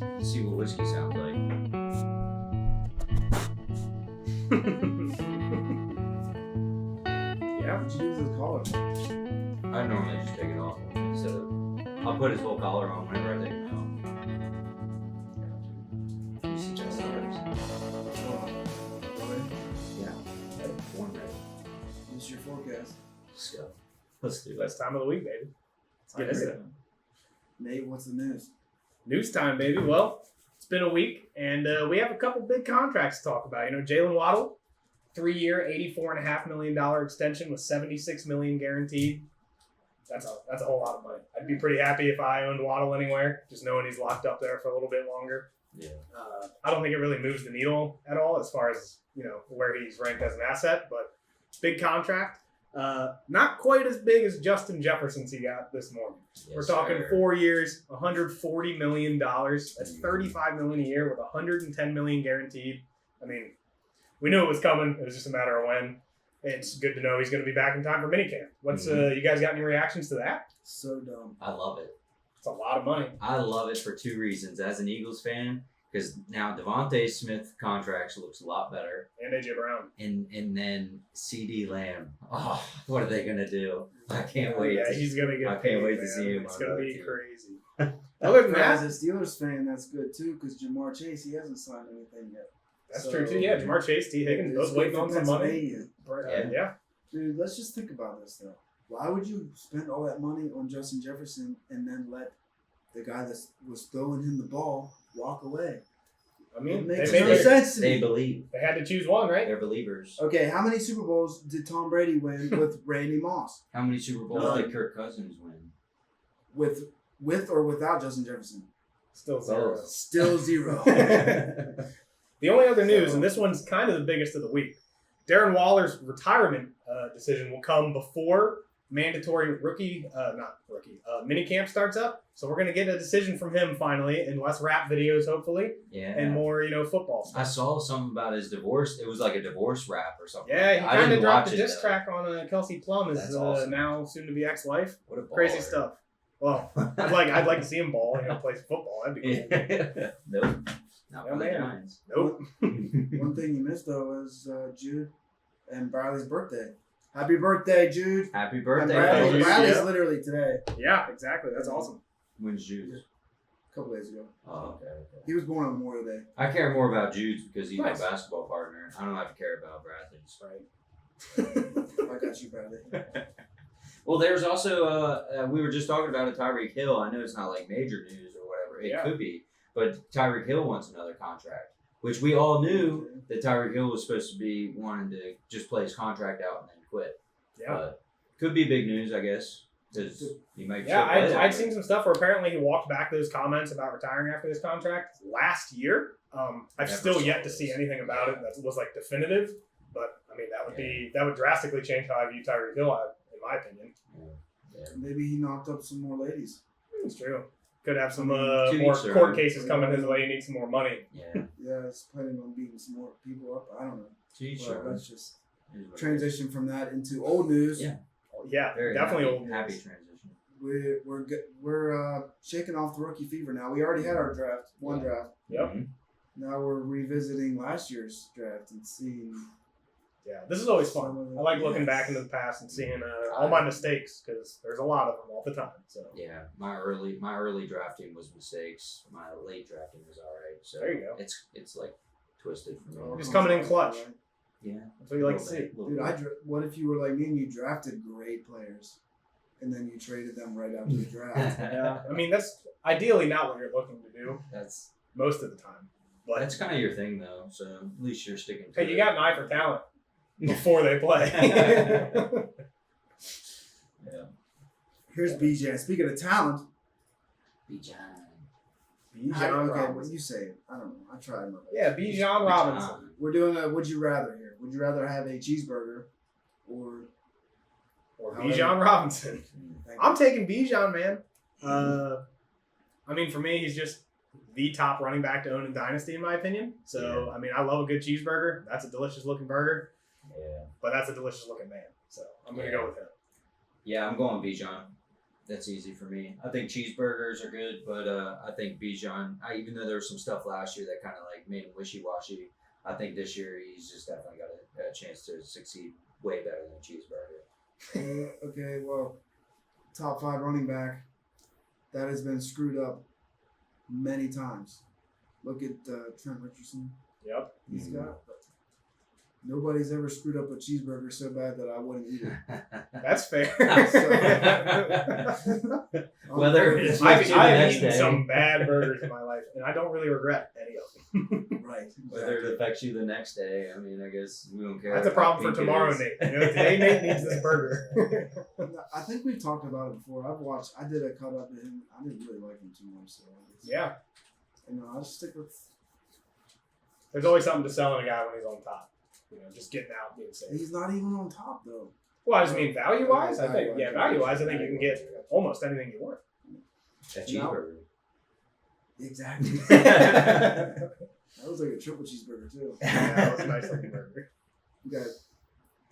Let's see what whiskey sounds like. Yeah, what you do with his collar? I normally just take it off instead of. I'll put his whole collar on whenever I take it off. You see just ours? Yeah. Born ready. What's your forecast? Let's go. Let's do it. Best time of the week, baby. Let's get into it. Nate, what's the news? News time, baby. Well, it's been a week, and we have a couple big contracts to talk about. You know, Jalen Waddle, 3-year, $84.5 million extension with $76 million guaranteed. That's a whole lot of money. I'd be pretty happy if I owned Waddle anywhere, just knowing he's locked up there for a little bit longer. Yeah. I don't think it really moves the needle at all as far as, you know, where he's ranked as an asset, but big contract. Not quite as big as Justin Jefferson's he got this morning. Yes, We're talking sir. 4 years, $140 million. That's $35 million a year with $110 million guaranteed. I mean, we knew it was coming. It was just a matter of when. It's good to know he's going to be back in time for minicamp. What's you guys got any reactions to that? So dumb. I love it. It's a lot of money. I love it for two reasons. As an Eagles fan, because now Devontae Smith contracts looks a lot better. And AJ Brown. And then CD Lamb. Oh, what are they gonna do? I can't wait. Yeah, he's going to get I can't paid, wait to man. see him It's on going to the be team. crazy. Other than as that, a Steelers fan, that's good too, because Jamar Chase, he hasn't signed anything yet. that's So, true too. Yeah, Jamar Chase, T. Higgins, it's both good waiting for on some money. Pennsylvania. Yeah. Dude, let's just think about this though. Why would you spend all that money on Justin Jefferson and then let the guy that was throwing him the ball walk away? I mean, It they, makes made no their- sense to They me. believe. they had to choose one, right? They're believers. Okay, how many Super Bowls did Tom Brady win with Randy Moss? How many Super Bowls None. did Kirk Cousins win? With or without Justin Jefferson? Still zero. Still zero. The only other news, So- and this one's kind of the biggest of the week, Darren Waller's retirement decision will come before mandatory minicamp starts up. So we're going to get a decision from him finally, and less rap videos, hopefully, Yeah. and more, you know, football stuff. I saw something about his divorce. It was like a divorce rap or something. Yeah, he I kind of didn't dropped watch a it, diss though. track on Kelsey Plum, his That's awesome. now soon to be ex-wife. What a baller. Crazy stuff. Well, I'd like to see him ball, you know, play some football. That'd be cool. Nope. Not Yeah, for the man. Giants. Nope. One thing you missed though is Jude and Bradley's birthday. Happy birthday, Jude! Happy And birthday, Bradley's, Jude. fellas. Bradley's Yeah. literally today, Yeah, exactly. That's awesome. When's Jude's? a couple days ago. Oh, okay. He was born on Memorial Day. I care more about Jude's because he's Nice. my basketball partner. I don't have to care about Bradley's. Right. I got you, Bradley. Well, there's also we were just talking about it, Tyreek Hill. I know it's not like major news or whatever. It Yeah. could be, but Tyreek Hill wants another contract, which we all knew that Tyreek Hill was supposed to be wanting to just play his contract out and then quit. Yeah. But could be big news, I guess, because he might. Yeah, still play I'd seen some stuff where apparently he walked back those comments about retiring after this contract last year. I've Never still saw yet to this. see anything about it that was like definitive. But I mean, that would drastically change how I view Tyreek Hill, in my opinion. Yeah. Maybe he knocked up some more ladies. It's true. Could have some To more each their court own. cases coming his way. He needs some more money. Yeah. Yeah, he's planning on beating some more people up. I don't know. To each But their own. let's just Is what it is. transition from that into old news. Yeah. Yeah, Very definitely happy, old happy news. transition. We're shaking off the rookie fever now. We already had our draft, one Yeah. draft. Yep. Mhm. Now we're revisiting last year's draft and seeing. Yeah, this is always Some of fun. it, I like looking yes. back into the past and seeing all my mistakes because there's a lot of them all the time. So Yeah, my early drafting was mistakes. My late drafting was all right. So There you go. It's like twisted for me. Just coming in clutch. Yeah, that's what you like to see. Dude, what if you were like me and you drafted great players, and then you traded them right after the draft? Yeah, I mean that's ideally not what you're looking to do that's most of the time. But that's kind of your thing though. So at least you're sticking to hey, it. you got an eye for talent before they play. Yeah. Here's BJ. Speaking of talent, Bijan. Bijan okay, Robinson. what you say? I don't know. I tried my best. Yeah, Bijan Robinson. We're doing a would you rather here. Would you rather have a cheeseburger or? Or However- Bijan Robinson. Thank I'm taking Bijan, man. I mean, for me, he's just the top running back to own in Dynasty, in my opinion. So, I mean, I love a good cheeseburger. That's a delicious looking burger, Yeah. but that's a delicious looking man. So, I'm going to go with him. Yeah, I'm going Bijan. That's easy for me. I think cheeseburgers are good, but I think Bijan, even though there was some stuff last year that kind of like made him wishy-washy, I think this year he's just definitely got a chance to succeed way better than a cheeseburger. Okay, well, top 5 running back that has been screwed up many times. Look at Trent Richardson. Yep. He's got. Nobody's ever screwed up a cheeseburger so bad that I wouldn't eat it. That's fair. Whether it's I've the next eaten day. some bad burgers in my life, and I don't really regret any of them. Right. Whether it affects you the next day, I mean, I guess we don't care. That's a how problem for pink it tomorrow, is. Nate. You know, today Nate needs this burger. I think we've talked about it before. I did a cut up of him. I didn't really like him too much. So Yeah. I'll just stick with. There's always something to sell in a guy when he's on top. You know, just getting out, being safe. He's not even on top though. Well, I just mean value-wise. I think, Value-wise. value-wise, I think you can get almost anything you want. A cheeseburger. Exactly. Yeah, That was like a triple cheeseburger too. that was a nice looking burger. We got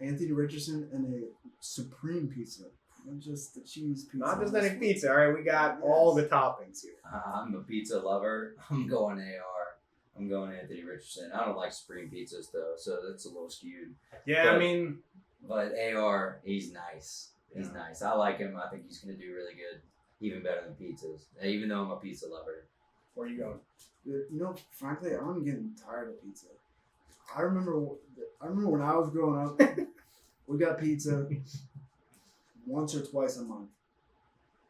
Anthony Richardson and a supreme pizza. Not just the cheese pizza. Not just any pizza. All right, we got all the toppings here. I'm a pizza lover. I'm going AR. I'm going Anthony Richardson. I don't like supreme pizzas though, so that's a little skewed. Yeah, I mean, But AR, he's nice. He's Yeah. nice. I like him. I think he's going to do really good, even better than pizzas. Even though I'm a pizza lover. where you going? You know, frankly, I'm getting tired of pizza. I remember when I was growing up, we got pizza once or twice a month.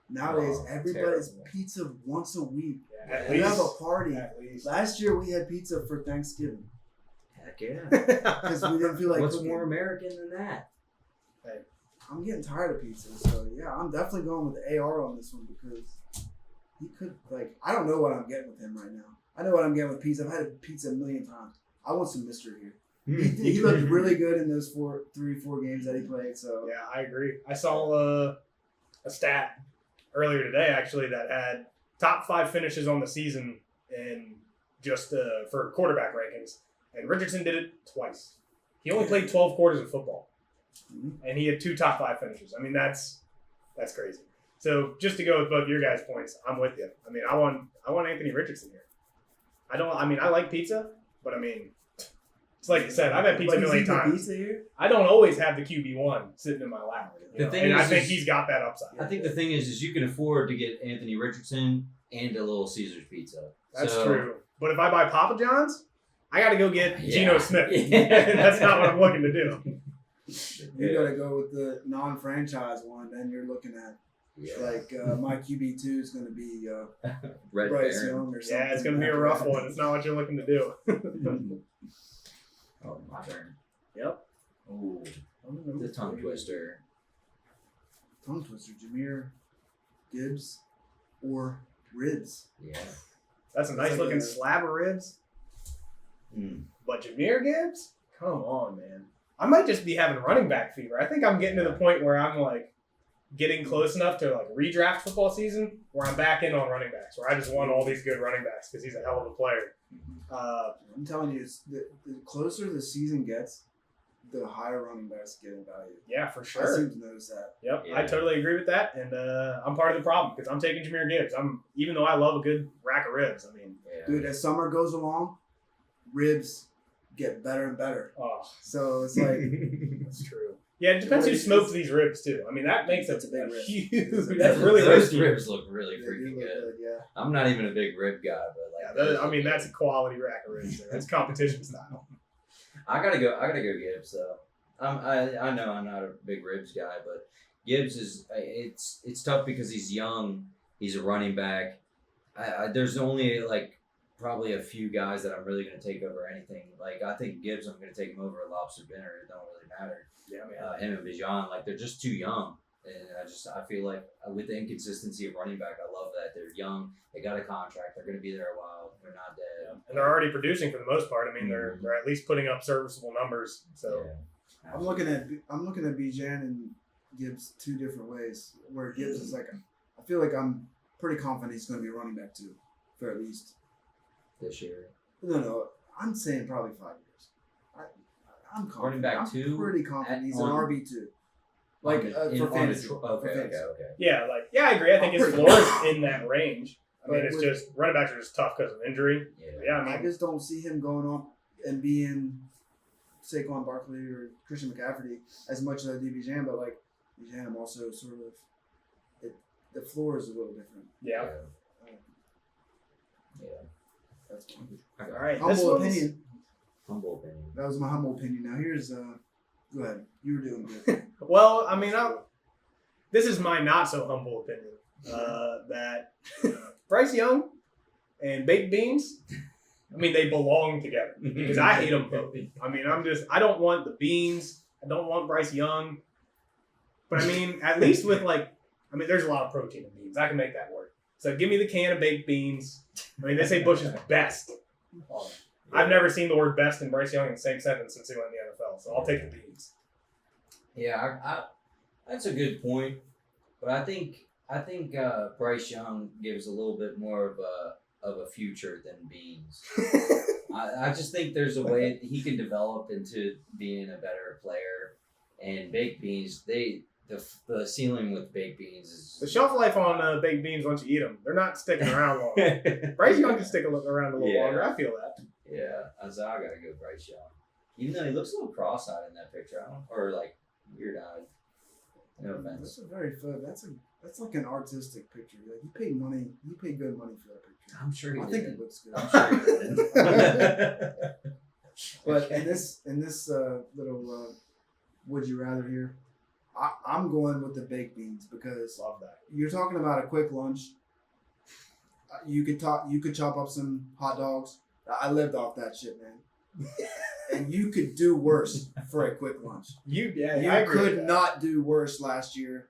Nowadays, Oh, everybody's terrible. pizza once a week. Yeah, at We have least. a party. At least. Last year we had pizza for Thanksgiving Heck yeah. because we didn't feel like What's cooking. more American than that? I'm getting tired of pizza, so yeah, I'm definitely going with AR on this one because he could I don't know what I'm getting with him right now. I know what I'm getting with pizza. I've had pizza a million times. I want some mystery here. He looked really good in those 4 games that he played. So Yeah, I agree. I saw a stat earlier today actually that had top 5 finishes on the season in just for quarterback rankings, and Richardson did it twice. He only played 12 quarters of football, and he had 2 top 5 finishes. I mean, that's crazy. So just to go with both your guys' points, I'm with you. I mean, I want Anthony Richardson here. I like pizza, but I mean, it's like you said, I've had pizza a But he's million eating times. pizza here. I don't always have the QB1 sitting in my lap. The thing and I is- think he's got that upside. I think the thing is you can afford to get Anthony Richardson and a Little Caesars pizza. That's So- true. But if I buy Papa John's, I got to go get Yeah. Geno Smith. Yeah. That's not what I'm looking to do. You gotta go with the non-franchise one, and you're looking at my QB2 is gonna be Red Bryce Baron. Young or something. Yeah, it's going to be a rough one. It's not what you're looking to do. Oh, my turn. Yep. Ooh, the tongue twister. Tongue twister. Jameer Gibbs or Ribs. Yeah. That's a nice like looking a- slab of ribs. Mm. But Jameer Gibbs? Come on, man. I might just be having running back fever. I think I'm getting to the point where I'm getting close enough to redraft football season where I'm back in on running backs, where I just want all these good running backs because he's a hell of a player. I'm telling you, the closer the season gets, the higher running backs get in value. Yeah, for I sure. seem to notice that. Yep, Yeah. I totally agree with that, and I'm part of the problem because I'm taking Jameer Gibbs. Even though I love a good rack of ribs. I mean, Yeah. Dude, as summer goes along, ribs get better and better. oh, So it's like that's true. Yeah, it depends who smokes these ribs too. I mean, that makes It's a big rib. huge. That's really Those risky. ribs look really they freaking do look good. yeah. I'm not even a big rib guy, but Yeah, that's a quality rack of ribs. There. That's competition style. I gotta go Gibbs though. I know I'm not a big ribs guy, but Gibbs is it's tough because he's young. He's a running back. There's only probably a few guys that I'm really gonna take over anything. I think Gibbs, I'm gonna take him over a lobster dinner. It don't really matter. Yeah, man. Him and Bijan, they're just too young. And I feel like with the inconsistency of running back, I love that they're young. They got a contract. They're going to be there a while. They're not dead. And they're already producing for the most part. I mean, they're at least putting up serviceable numbers. So Yeah. I'm looking at Bijan and Gibbs 2 different ways. Where Gibbs is I feel like I'm pretty confident he's going to be a running back too, for at least. This year. No, I'm saying probably 5 years. I'm confident. Running back I'm 2 pretty confident he's an on- RB2. Like for fantasy. Okay. Yeah, I agree. I think his floor is in that range. I mean, it's just running backs are just tough because of injury. Yeah, I just don't see him going up and being Saquon Barkley or Christian McCaffrey as much as I do Bijan, but like Bijan also sort of the floor is a little different. Yeah. That's fine. All right. Humble opinion. That was my humble opinion. Now here's go ahead. You were doing good. Well, I mean, this is my not so humble opinion. That Bryce Young and Baked Beans, I mean, they belong together because I hate them both. I mean, I don't want the beans. I don't want Bryce Young. But I mean, at least with there's a lot of protein in beans. I can make that work. So give me the can of baked beans. I mean, they say Bush is best. I've never seen the word best and Bryce Young in the same sentence since he went in the NFL. So I'll take the beans. Yeah, that's a good point. But I think Bryce Young gives a little bit more of a future than Beans. I just think there's a way he can develop into being a better player. And Baked Beans, the ceiling with Baked Beans is the shelf life on Baked Beans once you eat them. They're not sticking around long. Bryce Young can stick around a little longer. I feel that. Yeah, I gotta go Bryce Young. Even though he looks a little cross-eyed in that picture, or weird-eyed. No offense. That's a very fun. That's like an artistic picture. Like you paid good money for that picture. I'm sure he did. I think it looks good. I'm sure he did. But in this little would you rather here, I'm going with the baked beans because love that. You're talking about a quick lunch. You could chop up some hot dogs. I lived off that shit, man. And you could do worse for a quick lunch. You I could not do worse last year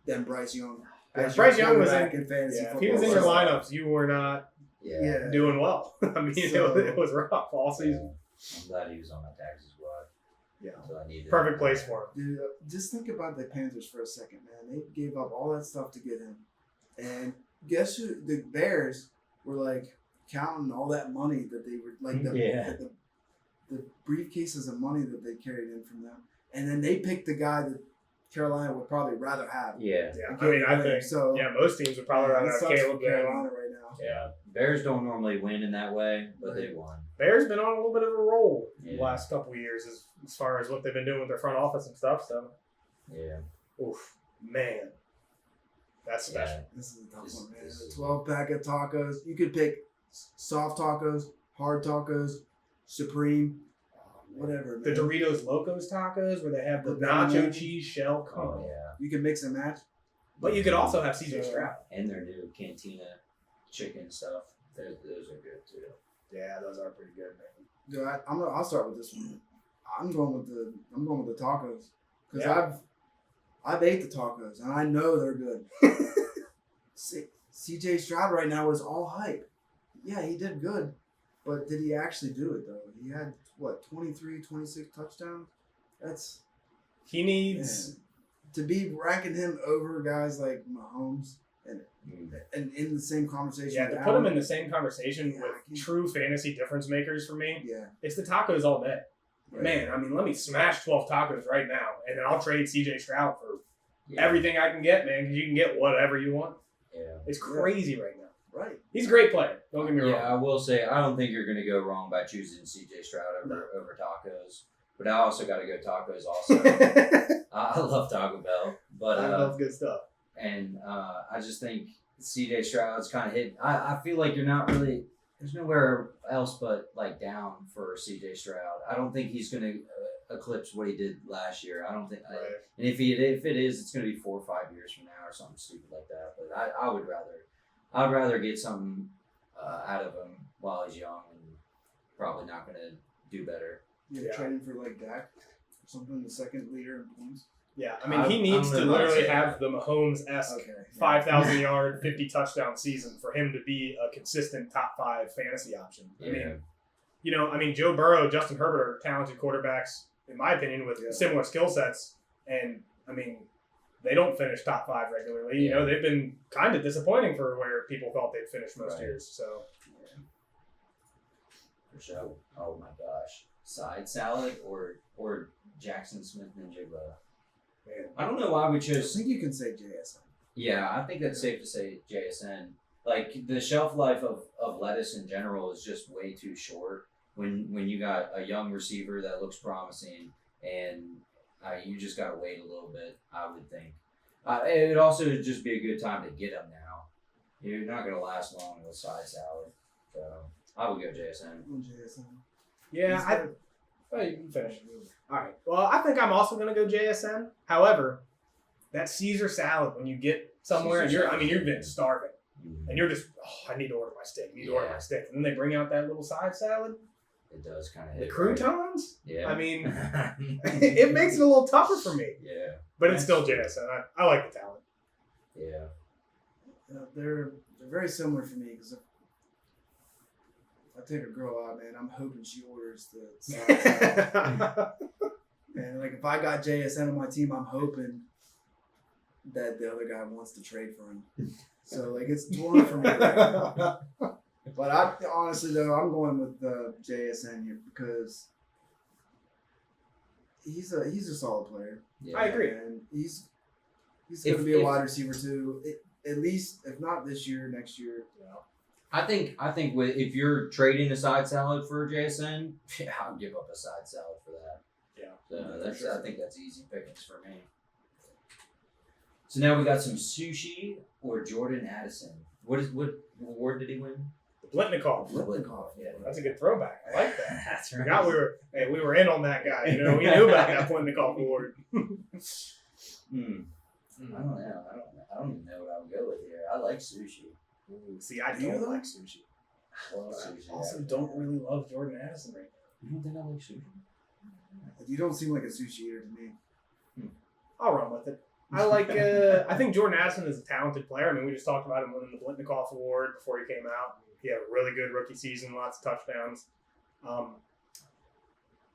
than Bryce Young. Bryce Young was in fantasy football. If he was in your lineups, you were not doing well. I mean, it was rough all season. I'm glad he was on my taxi squad. Yeah, so I needed perfect place for him. Dude, just think about the Panthers for a second, man. They gave up all that stuff to get him, and guess who? The Bears were like counting all that money that they were the briefcases of money that they carried in from them, and then they picked the guy that Carolina would probably rather have. Yeah. I mean, I think so. Yeah, most teams would probably rather have Caleb Carolina right now. Yeah, Bears don't normally win in that way, but they won. Bears been on a little bit of a roll the last couple of years as far as what they've been doing with their front office and stuff. So, oof, man, that's special. Yeah. This is a tough one, man. A 12-pack of tacos. You could pick soft tacos, hard tacos, supreme, whatever. Man. The Doritos Locos tacos, where they have the nacho cheese shell. You can mix and match. But you could also have CJ Stroud and their new Cantina chicken stuff. Those are good too. Yeah, those are pretty good, man. Dude, I'll start with this one. I'm going with the tacos because I've ate the tacos and I know they're good. CJ Stroud right now is all hype. Yeah, he did good, but did he actually do it though? He had 23, 26 touchdowns. He needs to be ranking him over guys like Mahomes and in the same conversation. Yeah, to put him in the same conversation with true fantasy difference makers for me. Yeah, it's the tacos all day. Right. Man, I mean, let me smash 12 tacos right now, and then I'll trade CJ Stroud for everything I can get, man, because you can get whatever you want. Yeah, it's crazy right now. Right, he's a great player. Don't get me wrong. Yeah, I will say I don't think you're going to go wrong by choosing CJ Stroud over tacos. But I also got to go tacos also. I love Taco Bell, but I love good stuff. And I just think CJ Stroud's kind of hit. I feel like you're not really. There's nowhere else but down for CJ Stroud. I don't think he's going to eclipse what he did last year. I don't think. Right. And if it is, it's going to be 4 or 5 years from now or something stupid like that. But I'd rather get something out of him while he's young and probably not going to do better. Trading for Dak or something, the second leader in points. Yeah, I mean, he needs to literally have the Mahomes-esque 5,000 yard, 50 touchdown season for him to be a consistent top 5 fantasy option. I mean, Joe Burrow, Justin Herbert are talented quarterbacks, in my opinion, with similar skill sets. And, I mean, they don't finish top 5 regularly. You know, they've been kind of disappointing for where people thought they'd finish most years. So, for sure. Oh, my gosh. Side salad or Jackson Smith Ninja Man. I don't know why we I chose. think you can say JSN. Yeah, I think that's safe to say JSN. Like the shelf life of lettuce in general is just way too short. When you got a young receiver that looks promising, and you just gotta wait a little bit, I would think. It also would just be a good time to get them now. You're not gonna last long with side salad, so I would go JSN. JSN. Yeah, oh, you can finish. All right. Well, I think I'm also going to go JSN. However, that Caesar salad, when you get somewhere and you've been starving and you're just, I need to order my steak. And then they bring out that little side salad. It does kind of The hit. croutons? Right? Yeah. I mean, it makes it a little tougher for me. Yeah. But it's still JSN. I like the talent. Yeah. They're very similar for me because if I take a girl out, man, I'm hoping she orders the side salad. And like if I got JSN on my team, I'm hoping that the other guy wants to trade for him. So like it's torn for me right now. But I honestly though, I'm going with JSN here because he's a solid player. Yeah. I agree. And he's going to be a wide receiver too. At least if not this year, next year. I think if you're trading a side salad for JSN, I'll give up a side salad for that. Yeah. So I think that's easy pickings for me. So now we got some sushi or Jordan Addison. What award did he win? Blitnikoff. Yeah. That's a good throwback. I like that. That's I right. forgot we were in on that guy. You know, we knew about that Blitnikoff award. I don't know. I don't even know what I would go with here. I like sushi. See, I Do you don't though? like sushi. I love sushi. I also don't really love Jordan Addison right now. You don't think I like sushi? You don't seem like a sushi eater to me. I'll run with it. I like. I think Jordan Addison is a talented player. I mean, we just talked about him winning the Blitnikoff Award before he came out. He had a really good rookie season, lots of touchdowns.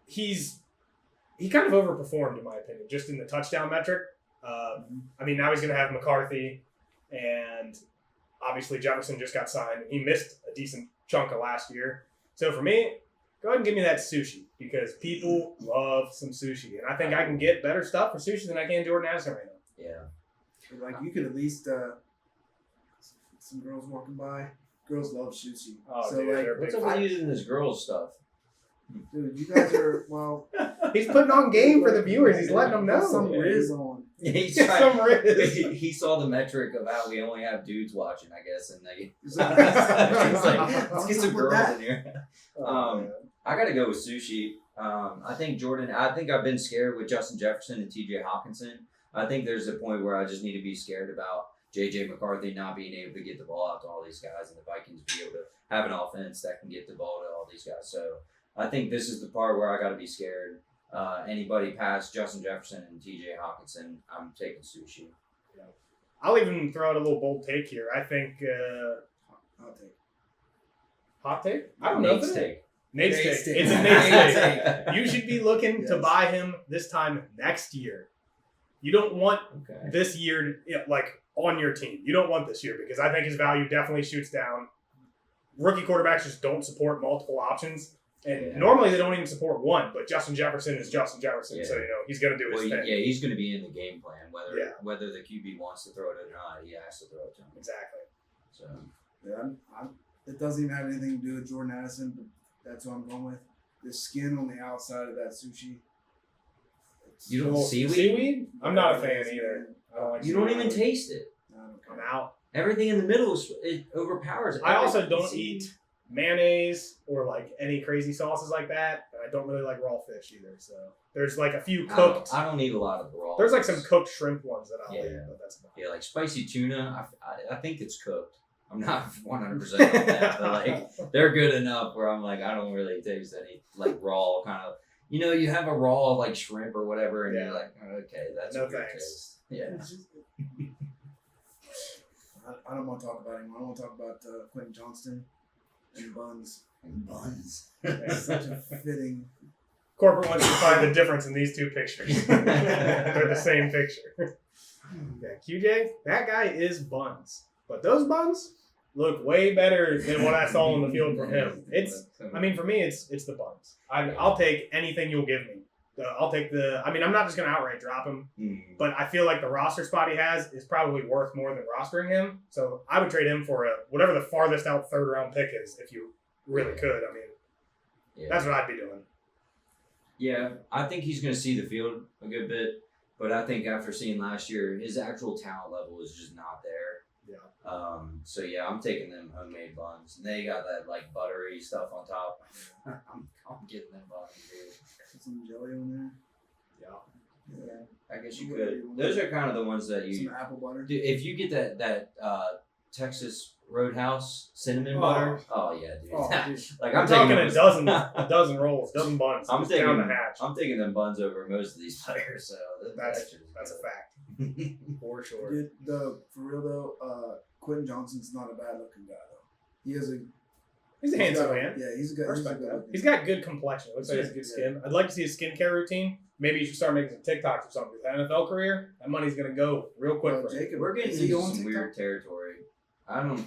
He kind of overperformed in my opinion, just in the touchdown metric. I mean, now he's going to have McCarthy, and obviously Jefferson just got signed. He missed a decent chunk of last year. So for me, go ahead and give me that sushi because people love some sushi, and I think I can get better stuff for sushi than I can Jordan Addison right now. Yeah. Like you could at least some girls walking by. Girls love sushi. Oh, so dude, like, they're What's up with using this girls stuff? dude, you guys are well. He's putting on game for the viewers. He's letting them know. Some Riz on. He's Some Riz. he saw the metric of how we only have dudes watching, I guess, and he's He's like, let's get some girls in here. I gotta go with sushi. I think I've been scared with Justin Jefferson and TJ Hawkinson. I think there's a point where I just need to be scared about JJ McCarthy not being able to get the ball out to all these guys, and the Vikings be able to have an offense that can get the ball to all these guys. So I think this is the part where I got to be scared. Anybody past Justin Jefferson and TJ Hawkinson, I'm taking sushi. I'll even throw out a little bold take here. I think I'll take. hot take. I don't know. Nate's take. Nate's take. Nate's take. It's a Nate's take. You should be looking to buy him this time next year. You don't want this year like on your team. You don't want this year because I think his value definitely shoots down. Rookie quarterbacks just don't support multiple options. And normally they don't even support one, but Justin Jefferson is Justin Jefferson, so he's going to do his thing. Yeah, he's going to be in the game plan, whether the QB wants to throw it or not. He has to throw it to him. Exactly. So It doesn't even have anything to do with Jordan Addison, but that's what I'm going with. The skin on the outside of that sushi. You don't seaweed? Seaweed? I'm not a fan either. I don't like You don't even taste it. I'm out. Everything in the middle it overpowers it. I also don't eat mayonnaise or like any crazy sauces like that. And I don't really like raw fish either. So there's like a few cooked. I don't eat a lot of raw. There's like some cooked shrimp ones that I'll eat, but that's about it. Yeah, like spicy tuna. I think it's cooked. I'm not 100% on that, but like they're good enough where I'm like I don't really taste any like raw kind of. You know, you have a raw like shrimp or whatever, and you're like, okay, that's no a good thanks. taste. Yeah. I don't want to talk about him. I don't want to talk about Quentin Johnston and buns. It's such a fitting. Corporate wants to find the difference in these two pictures. They're the same picture. Yeah, QJ, that guy is buns. But those buns look way better than what I saw on the field from him. For me, it's the buns. I'll take anything you'll give me I'll take the. I mean, I'm not just gonna outright drop him, but I feel like the roster spot he has is probably worth more than rostering him. So I would trade him for whatever the farthest out 3rd round pick is, if you really could. I mean, that's what I'd be doing. Yeah, I think he's going to see the field a good bit, but I think after seeing last year, his actual talent level is just not there. Yeah. So yeah, I'm taking them homemade buns. And they got that like buttery stuff on top. I'm getting them buns, dude. Put some jelly on there. Yeah. I guess you could. Those are kind of the ones that you. Some apple butter. Dude, if you get that Texas Roadhouse cinnamon butter, oh yeah, dude. Like I'm talking a dozen rolls, dozen buns. I'm down taking the hatch. I'm taking them buns over most of these players. So that's a fact for sure. Dude, for real though, Quentin Johnson's not a bad looking guy though. He's a handsome man. Yeah, he's a good. He's got good complexion. Looks like he has good skin. I'd like to see his skincare routine. Maybe you should start making some TikToks or something. His NFL career, that money's gonna go real quick. For Jacob, we're getting into some weird territory. I don't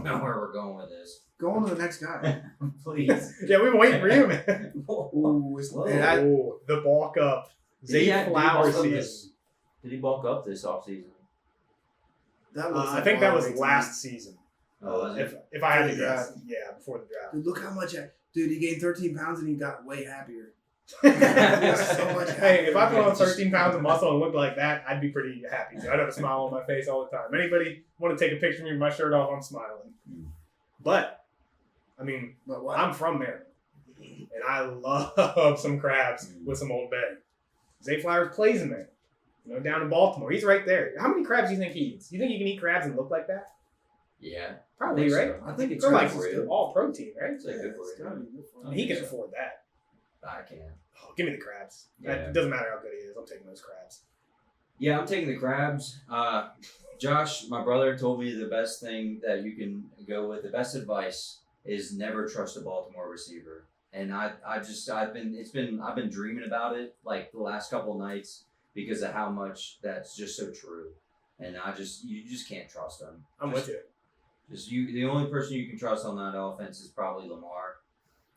know where we're going with this. Go on to the next guy. Please. Yeah, we've been waiting for you, man. The bulk up. Zay Flowers season. Did he bulk up this offseason? I think that was last season. Oh, if I had to guess. Yeah, before the draft. Dude, look how much. Dude, he gained 13 pounds and he got way happier. So much hey, if I put on 13 pounds of muscle and looked like that, I'd be pretty happy. So I'd have a smile on my face all the time. Anybody want to take a picture of me with my shirt off, I'm smiling. But, I mean, I'm from there. And I love some crabs with some Old Bay. Zay Flowers plays in there. Down in Baltimore. He's right there. How many crabs do you think he eats? Do you think you can eat crabs and look like that? Yeah. Probably, right? So. I think it's they're like for all protein, right? It's like good for you. He can afford that. I can. Oh, give me the crabs. Yeah. It doesn't matter how good he is. I'm taking those crabs. Yeah, I'm taking the crabs. Josh, my brother, told me the best thing that you can go with, the best advice is never trust a Baltimore receiver. And I've been dreaming about it like the last couple of nights because of how much that's just so true. And you just can't trust them. I'm with you. The only person you can trust on that offense is probably Lamar.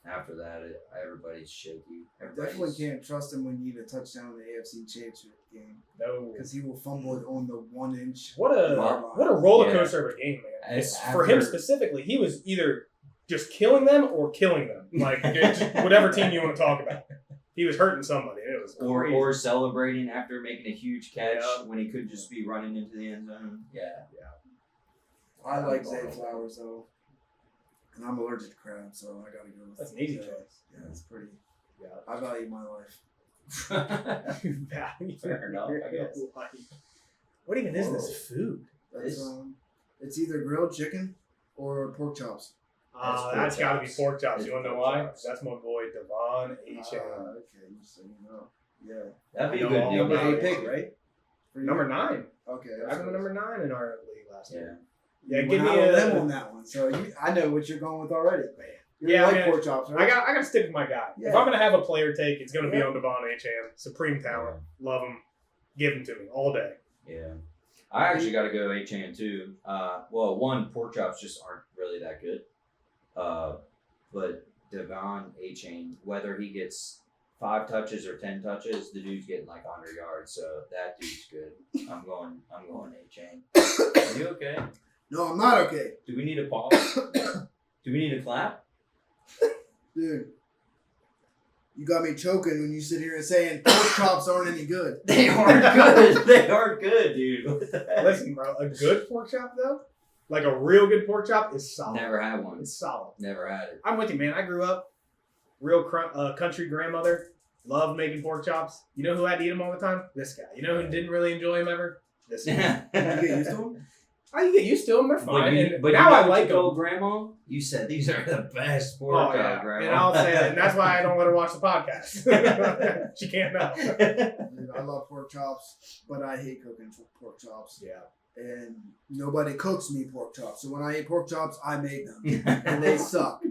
After that, everybody's shaky. Definitely can't trust him when you need a touchdown in the AFC Championship game. No, because he will fumble it on the 1 inch. What a roller coaster of a game, man! For him specifically, he was either just killing them or killing them. Like whatever team you want to talk about, he was hurting somebody. It was crazy. Or celebrating after making a huge catch when he could just be running into the end zone. Yeah. I like Zay Flowers though. And I'm allergic to crabs, so I gotta go with that's an easy choice. Yeah, it's pretty. Yeah, I value my life. Fair enough, I guess. What even is this food? It's either grilled chicken or pork chops. That's got to be pork chops. You want to know why? That's my boy Devon H.M. Okay, so you know. Yeah. That'd be a good deal. Number 8 pick, right? Number 9. Okay. I was number 9 in our league last year. Yeah, give me a limb on that one. So I know what you're going with already. You like pork chops, right? I got to stick with my guy. Yeah. If I'm going to have a player take, it's going to be on Devon H.M. Supreme talent. Love him. Give him to me all day. Yeah. I actually got to go H.M. too. One, pork chops just aren't really that good. But Devon H.M., whether he gets 5 touches or 10 touches, the dude's getting like 100 yards. So that dude's good. I'm going H.M. Are you okay? No, I'm not okay. Do we need a pause? Do we need a clap? Dude, you got me choking when you sit here and saying pork chops aren't any good. They aren't good. They aren't good, dude. What the heck? Listen, bro, a good pork chop, though, like a real good pork chop, is solid. Never had one. It's solid. Never had it. I'm with you, man. I grew up, real country grandmother, loved making pork chops. You know who had to eat them all the time? This guy. You know who didn't really enjoy them ever? This guy. You get used to them? You get used to them. They're fine. But now I like them. Grandma, you said these are the best pork chops, Grandma. And I'll say that. And that's why I don't let her watch the podcast. She can't know. Dude, I love pork chops, but I hate cooking pork chops. Yeah. And nobody cooks me pork chops. So when I eat pork chops, I make them. And they suck.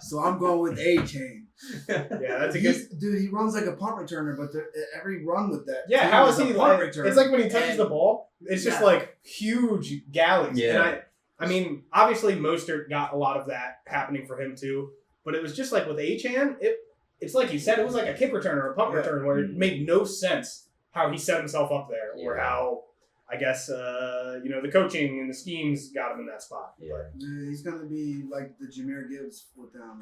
So I'm going with A-Chain. Yeah, that's a good... Dude, he runs like a punt returner, but every run with that... Yeah, how is he like... It's like when he touches the ball, it's just like huge galleys. Yeah. And I mean, obviously Mostert got a lot of that happening for him too, but it was just like with Achane, it's like you said, it was like a kick return or a punt return where it made no sense how he set himself up there or how, I guess, the coaching and the schemes got him in that spot. Yeah. He's going to be like the Jahmyr Gibbs with them.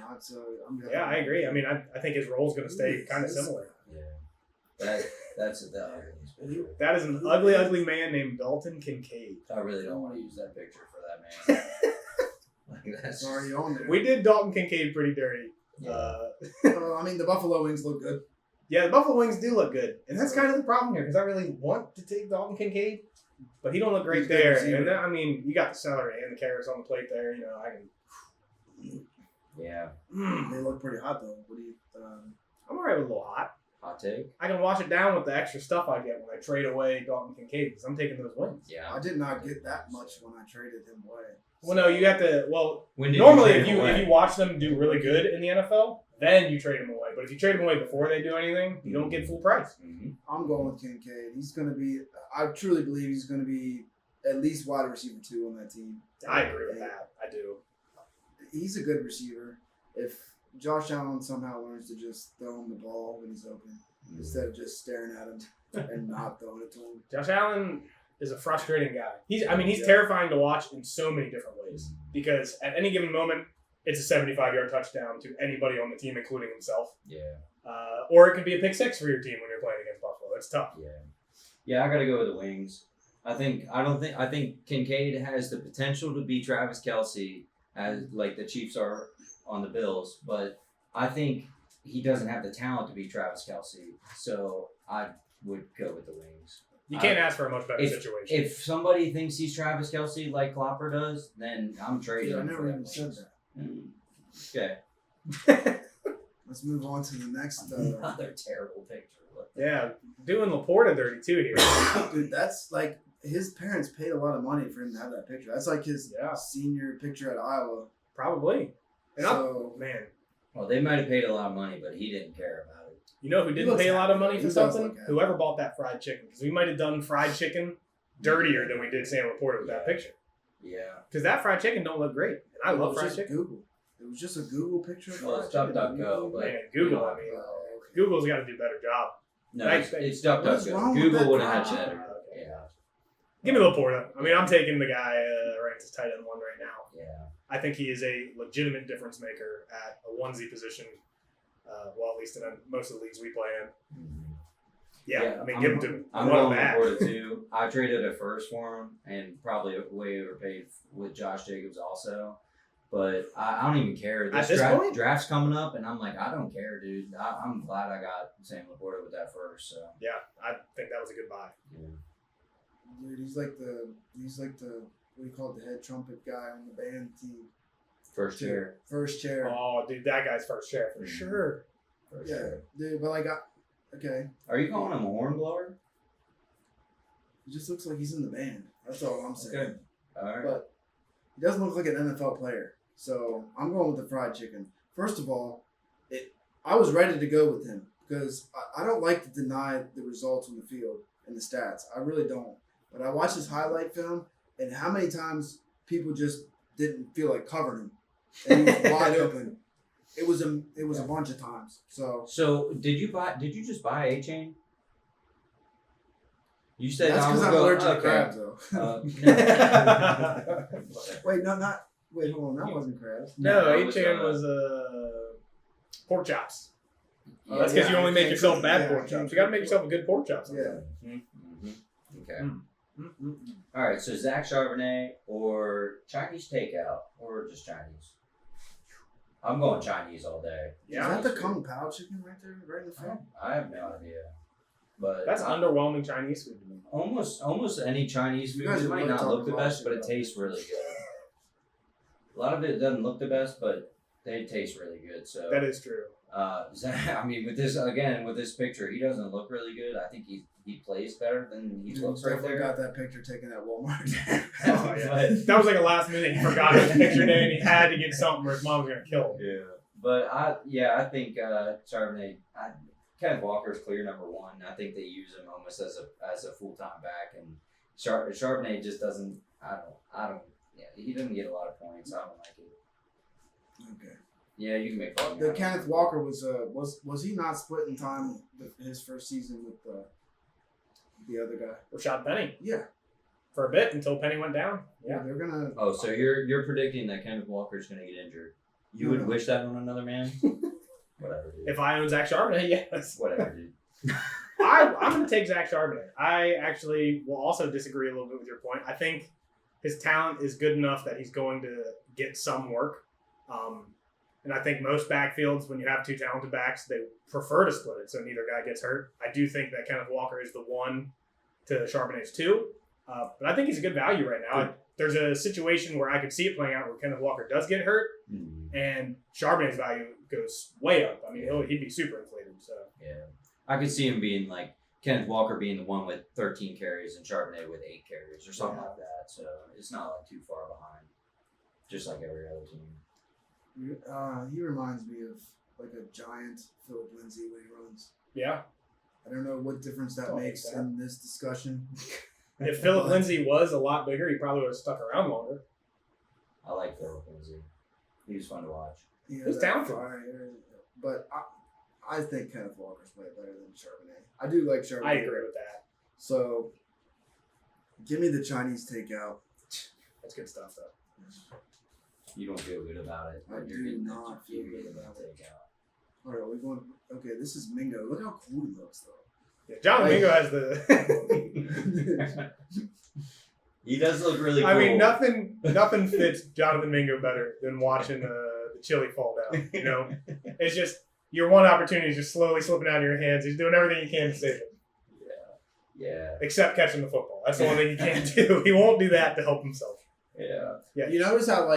I agree. I mean, I think his role is going to stay kind of similar. Yeah. That's the ugliest picture. That is an ugly, ugly man named Dalton Kincaid. I really don't want to use that picture for that man. Like, that's already on there. We did Dalton Kincaid pretty dirty. Yeah. The Buffalo Wings look good. Yeah, the Buffalo Wings do look good. And that's kind of the problem here because I really want to take Dalton Kincaid, but he don't look great there. And then, I mean, you got the celery and the carrots on the plate there. I can. Yeah. They look pretty hot, though. What do you... I'm all right with a little hot. Hot take? I can wash it down with the extra stuff I get when I trade away Dalton Kincaid because I'm taking those wins. Yeah. I did not get that much when I traded him away. Well, no, you have to. Well, When normally if you watch them do really good in the NFL, then you trade them away. But if you trade them away before they do anything, you don't get full price. Mm-hmm. I'm going with Kincaid. He's going to be. I truly believe he's going to be at least wide receiver 2 on that team. I agree with that. I do. He's a good receiver. If Josh Allen somehow learns to just throw him the ball when he's open instead of just staring at him and not throwing it to him. Josh Allen is a frustrating guy. He's terrifying to watch in so many different ways because at any given moment, it's a 75-yard touchdown to anybody on the team, including himself. Yeah. Or it could be a pick six for your team when you're playing against Buffalo. It's tough. Yeah. Yeah, I got to go with the Wings. I think Kincaid has the potential to be Travis Kelce as like the Chiefs are on the Bills, but I think he doesn't have the talent to be Travis Kelce. So I would go with the Wings. You can't ask for a much better situation. If somebody thinks he's Travis Kelce like Klopper does, then I'm trading him. I never even said Okay. that. Let's move on to the next. Another terrible picture. Yeah, doing Laporta dirty too here. Dude, that's like his parents paid a lot of money for him to have that picture. That's like his senior picture at Iowa. Probably. And man. Well, they might have paid a lot of money, but he didn't care about it. You know who didn't pay a lot of money for something? Whoever bought that fried chicken. Because we might have done fried chicken dirtier than we did Sam Laporta with that picture. Yeah. Because that fried chicken don't look great. And I love fried chicken. Google. It was just a Google picture. Well, it's DuckDuckGo. Man, Google, I mean, Google's got to do a better job. No, it's DuckDuckGo. Google would have had better. Yeah. Give me Laporta. I mean, I'm taking the guy ranked as tight end 1 right now. Yeah. I think he is a legitimate difference maker at a onesie position. Well, at least in most of the leagues we play in. Mm-hmm. Yeah, I mean, give him to me. I'm going Laporta too. I traded a first for him and probably way overpaid with Josh Jacobs also. But I don't even care. Draft's coming up, and I'm like, I don't care, dude. I'm glad I got Sam Laporta with that first. So yeah, I think that was a good buy. Yeah. Dude, he's like the what do you call it, the head trumpet guy on the band team. First chair. Oh, dude, that guy's first chair for sure. Dude, but like, okay. Are you calling him a hornblower? He just looks like he's in the band. That's all I'm saying. Okay. All right. But he doesn't look like an NFL player. So I'm going with the fried chicken. First of all, I was ready to go with him because I don't like to deny the results on the field and the stats. I really don't. But I watched his highlight film, and how many times people just didn't feel like covering him, and he was wide open. It was a bunch of times. So did you just buy A-Chain? You said that's because I'm allergic to crabs, though. No. Wait, not. Wait, hold on. That wasn't crabs. No, A-Chain was pork chops. That's because you only make yourself bad pork chops. You got to make yourself a good pork chop. Yeah. Mm-hmm. Okay. All right. So Zach Charbonnet or Chinese takeout or just Chinese? I'm going Chinese all day. Yeah. Is that the Kung Pao chicken right there, right in the front? I have no idea. But that's underwhelming Chinese food to me. Almost any Chinese food, it might not look the best, but it tastes really good. A lot of it doesn't look the best, but they taste really good. So that is true. I mean, with this picture, he doesn't look really good. I think he plays better than he looks right there. Got that picture taken at Walmart. Oh, yeah. That was like a last minute. He forgot his picture day, and he had to get something, or his mom was gonna kill him. Yeah, but I think Charbonnet. Kenneth Walker's clear number 1. I think they use him almost as a full-time back, and Charbonnet just doesn't. I don't. Yeah, he doesn't get a lot of points. I don't like it. Okay. Yeah, you can make fun. The Kenneth Walker was he not splitting time his first season with the other guy? Rashad Penny. Yeah. For a bit until Penny went down. Yeah, they're gonna. Oh, so you're predicting that Kenneth Walker's gonna get injured? You would wish that on another man? Whatever, dude. If I own Zach Charbonnet, yes. Whatever, dude. I'm going to take Zach Charbonnet. I actually will also disagree a little bit with your point. I think his talent is good enough that he's going to get some work. And I think most backfields, when you have two talented backs, they prefer to split it so neither guy gets hurt. I do think that Kenneth Walker is the one to Charbonnet's two. But I think he's a good value right now. There's a situation where I could see it playing out where Kenneth Walker does get hurt, and Charbonnet's value goes way up. I mean, he'd be super inflated. So yeah, I could see him being like Kenneth Walker being the one with 13 carries and Charbonnet with 8 carries or something like that. So it's not like too far behind, just like every other team. He reminds me of like a giant Philip Lindsay when he runs. Yeah. I don't know what difference that makes in this discussion. If Philip Lindsay was a lot bigger, he probably would have stuck around longer. I like Philip Lindsay. He was fun to watch. Yeah, He's talented. But I think Kenneth Walker's way better than Charbonnet. I do like Charbonnet. I agree with that. So, give me the Chinese takeout. That's good stuff, though. You don't feel good about it. I do not feel good about it. Takeout. All right, we're going. Okay, this is Mingo. Look how cool he looks, though. Yeah, John Mingo has the. He does look really cool. I mean, nothing fits Jonathan Mingo better than watching the chili fall down. You know, it's just your one opportunity is just slowly slipping out of your hands. He's doing everything he can to save it. Yeah. Except catching the football. That's the one thing he can't do. He won't do that to help himself. Yeah. You notice how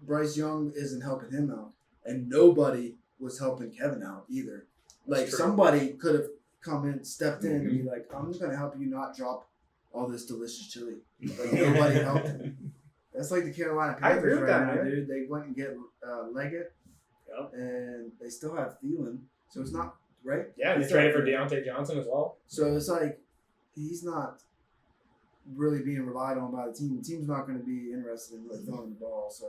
Bryce Young isn't helping him out, and nobody was helping Kevin out either. Like somebody could have come in, stepped in, and be like, "I'm going to help you not drop all this delicious chili." Like nobody helped him. That's like the Carolina Panthers right now, dude. They went and get Leggett, and they still have Thielen, so it's not right. Yeah, they traded for Deontay Johnson as well. So it's like he's not really being relied on by the team. The team's not going to be interested in really throwing the ball. So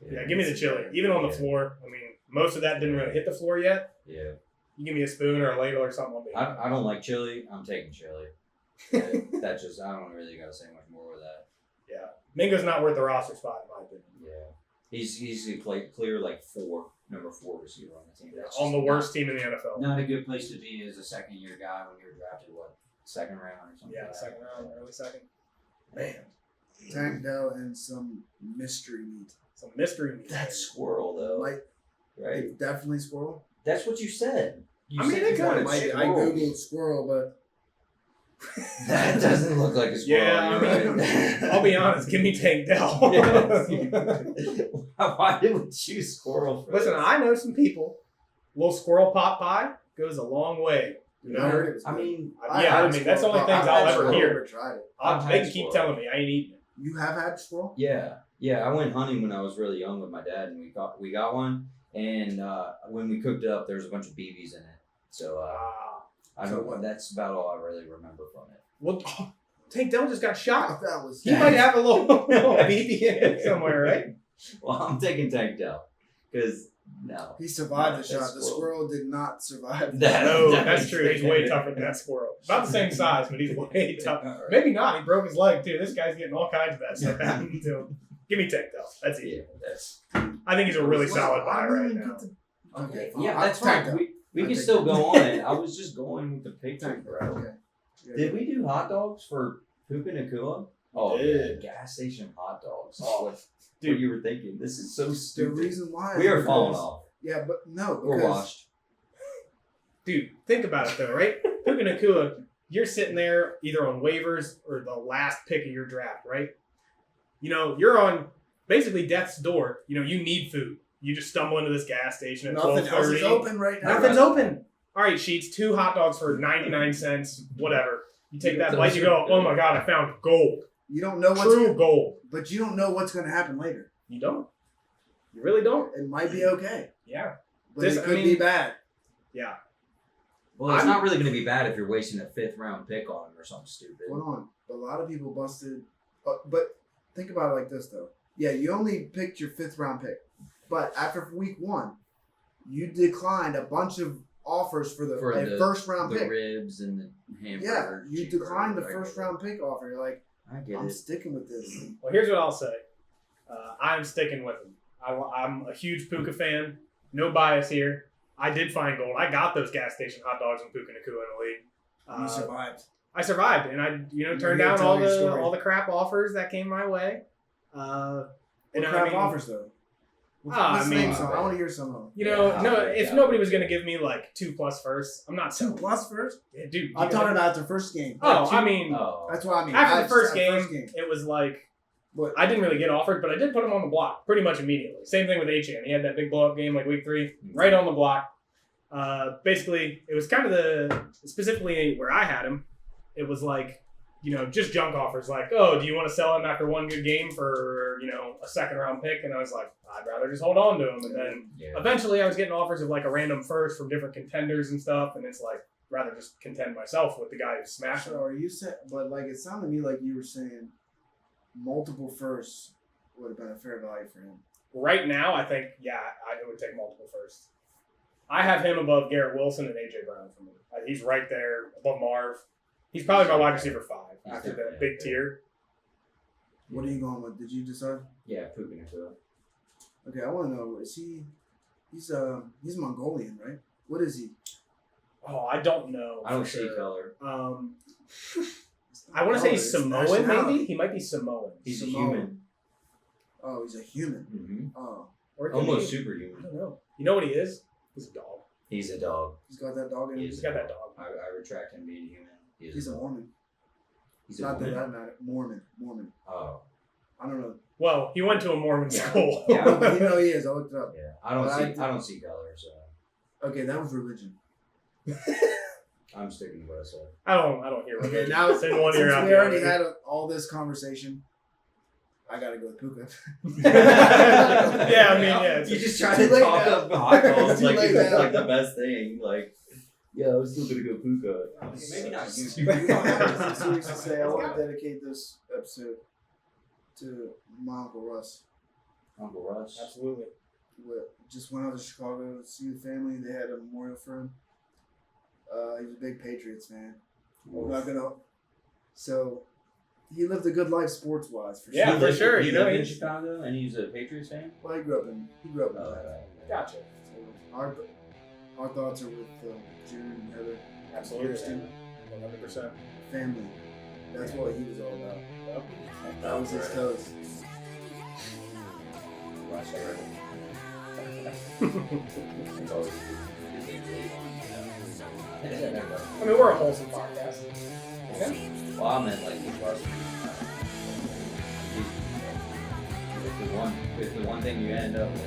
yeah, give me the chili, even on the floor. I mean, most of that didn't really hit the floor yet. Yeah. You give me a spoon or a ladle or something. I don't like chili. I'm taking chili. That's just, I don't really got to say much more with that. Yeah. Mingo's not worth the roster spot, in my opinion. Yeah. He's clear like number 4 receiver on the team. That's on the worst team in the NFL. Not a good place to be as a second-year guy when you're drafted, second round or something? Yeah, second round, early second. Man. Tank Dell and some mystery meat. Some mystery meat. That's squirrel, though. Right? It's definitely squirrel. That's what you said. I mean, it could. I googled squirrel, but that doesn't look like a squirrel. Yeah, right. I'll be honest. Give me Tank Dell. Why did we choose squirrel? Listen, I know some people. A little squirrel pot pie goes a long way. You know? I heard it was good. I mean, that's the only things I'll ever hear. I've never tried it. They can keep telling me I ain't eating it. You have had squirrel? Yeah. I went hunting when I was really young with my dad, and we got one. And when we cooked it up, there was a bunch of BBs in it. So that's about all I really remember from it. Well, Tank Dell just got shot. He Yeah. might have a little BB in it somewhere, right? Well, I'm taking Tank Dell because he survived the shot. The squirrel did not survive. No, that's true. He's way tougher than that squirrel. About the same size, but he's way tougher. Maybe not. He broke his leg too. This guy's getting all kinds of that stuff happening to him. Give me Tank Dell. That's easy. I think he's a really solid buy right now. Okay. Yeah, that's fine. We can still go on it. I was just going with the picture, bro. Okay. Yeah. Did we do hot dogs for Puka Nakua? Oh, yeah. Gas station hot dogs. What you were thinking. This is so stupid. The reason why we are falling off. Yeah, but no. We're washed. Dude, think about it though, right? Puka Nakua, you're sitting there either on waivers or the last pick of your draft, right? You know, you're on basically death's door. You know, you need food. You just stumble into this gas station at 12:30. Nothing else is open right now. Nothing's open. All right, Sheets, 2 hot dogs for 99 cents, whatever. You take that bite, you go, oh my God, I found gold. You don't know gold. But you don't know what's going to happen later. You don't. You really don't. It might be okay. Yeah. But it could be bad. Yeah. Well, it's not really going to be bad if you're wasting a 5th round pick on him or something stupid. Hold on. A lot of people busted. But think about it like this, though. Yeah, you only picked your 5th round pick. But after week 1, you declined a bunch of offers for the first round the pick. ribs and the hamburger. Yeah, you declined the cheeseburger. first round pick offer. You're like, I get I'm it. sticking with this. Well, here's what I'll say. I'm sticking with him. I'm a huge Puka fan. No bias here. I did find gold. I got those gas station hot dogs in Puka Nakua in the league. You survived. I survived, and I You're turned here to down tell your story. all the crap offers that came my way. What And crap offers though? I Let's mean, name some. I want to hear some of them. If nobody was gonna give me like 2+ first, I'm not 2+ first? Yeah, dude. I'm talking about the first game. Oh, I mean, That's what I mean. after the first game, it was like What? I didn't really get offered, but I did put him on the block pretty much immediately. Same thing with Achan. He had that big blow up game like week 3, right on the block. Basically, it was kind of specifically where I had him. It was like, just junk offers. Like, oh, do you want to sell him after one good game for, a second round pick? And I was like, I'd rather just hold on to him. And then eventually I was getting offers of like a random first from different contenders and stuff. And it's like, rather just contend myself with the guy who's smashing. So are you saying, but like it sounded to me like you were saying multiple firsts would have been a fair value for him. Right now, I think, I would take multiple firsts. I have him above Garrett Wilson and AJ Brown for me. He's right there above Marv. He's probably my wide receiver 5 after that big tier. What are you going with? Did you decide? Yeah, Puka Nakua. Okay, I want to know. Is he? He's Mongolian, right? What is he? Oh, I don't know. I don't for see sure. color. I want to say he's It's Samoan, nationality. maybe? He might be Samoan. He's a Samoan. human. Oh, he's a human. Mm-hmm. Oh, Or it could Almost be- I superhuman. don't know. You know what he is? He's a dog. He's a dog. he's got that dog in him. He's got that dog. I retract him being human. He's a dog. Mormon. He's a Not that woman. that matter. Mormon. Oh. I don't know. Well, he went to a Mormon Yeah. school. Yeah. No, but you know he is. I looked it up. Yeah. But I don't see color, so Okay, that was religion. I'm sticking to what I said. I don't hear Okay, religion. now Send one since ear out we the already other. had all this conversation, I gotta go with Puka. Yeah, I mean, yeah. You just try trying to to talk talk now. up hot dogs It's too like late it's now. like the best thing. Like, yeah, I was still gonna go Puka. Maybe not you. I'm serious to say, I want to dedicate this episode to my Uncle Russ. Uncle Russ. Absolutely. Just went out to Chicago to see the family. They had a memorial for him. He was a big Patriots fan. I'm not gonna. So he lived a good life sports wise for Yeah, sure. for sure. He You know, lived in he's- Chicago, and he's a Patriots fan. Well, he grew up in that. Gotcha. So our thoughts are with June and Heather. Absolutely. Kirsten. 100%. Family. That's what he was all about. Yep. That was his toast. Russ, I mean, we're a wholesome podcast. Yeah. Well, I meant like he was. If the one thing you end up with